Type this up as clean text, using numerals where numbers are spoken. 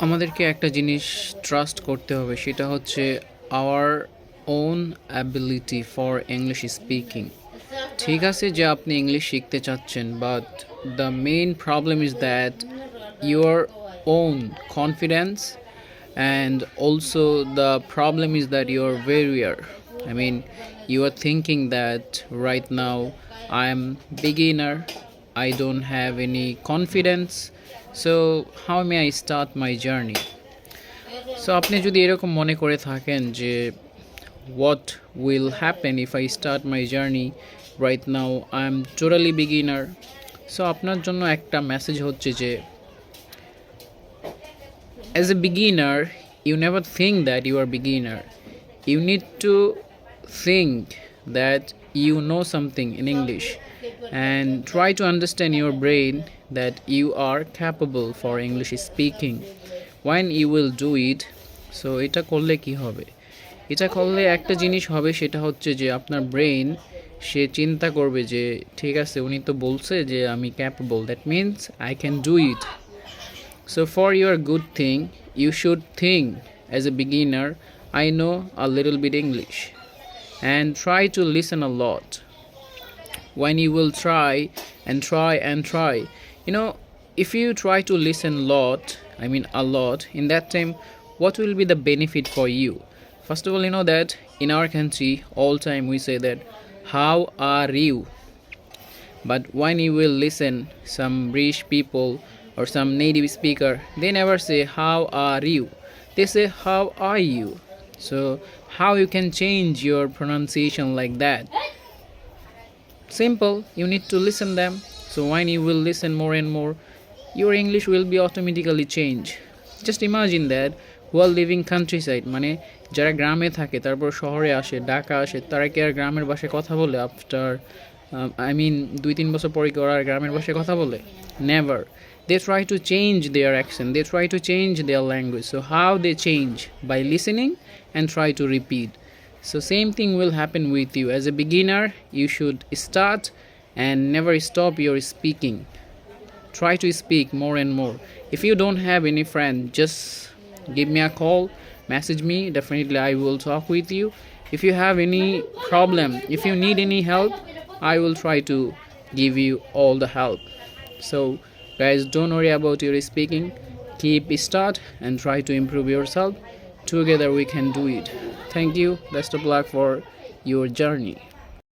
আমাদেরকে একটা জিনিস ট্রাস্ট করতে হবে, সেটা হচ্ছে our own ability for English speaking. ঠিক আছে যে আপনি ইংলিশ শিখতে চাচ্ছেন, but the main problem is that your own confidence, and also the problem is that you are warrior. I mean, you are thinking that right now I am beginner, I don't have any confidence, so how may I start my journey? So আপনি যদি এরকম মনে করে থাকেন যে what will happen if I start my journey, right now I am totally beginner, so আপনার জন্য একটা মেসেজ হচ্ছে যে as a beginner you never think that you are beginner. You need to think that you know something in English and try to understand your brain that you are capable for English speaking. When you will do it, so এটা করলে কি হবে? এটা করলে একটা জিনিস হবে, সেটা হচ্ছে যে আপনার ব্রেন সে চিন্তা করবে যে ঠিক আছে, উনি তো বলছে যে আমি capable, that means I can do it. So for your good thing, you should think as a beginner, I know a little bit English, and try to listen a lot. When you will try and try and try, if you try to listen a lot, in that time, what will be the benefit for you? First of all, you know that in our country, all time we say that, how are you? But when you will listen some British people or some native speaker, they never say how are you, they say how are you. So how you can change your pronunciation like that? Simple, you need to listen them. So when you will listen more and more, your English will be automatically change. Just imagine that who are living countryside, মানে যারা গ্রামে থাকে তারপর শহরে আসে, ঢাকা আসে, তারা কি আর গ্রামের ভাষায় কথা বলে? আফটার 2-3 বছর পরে কি ওরা আর গ্রামের ভাষায় কথা বলে? Never. They try to change their accent, they try to change their language. So how they change? By listening and try to repeat. So same thing will happen with you. As a beginner, you should start and never stop your speaking. Try to speak more and more. If you don't have any friend, just give me a call, message me, definitely I will talk with you. If you have any problem, if you need any help, I will try to give you all the help. So guys, don't worry about your speaking, keep start and try to improve yourself. Together we can do it. Thank you, best of luck for your journey.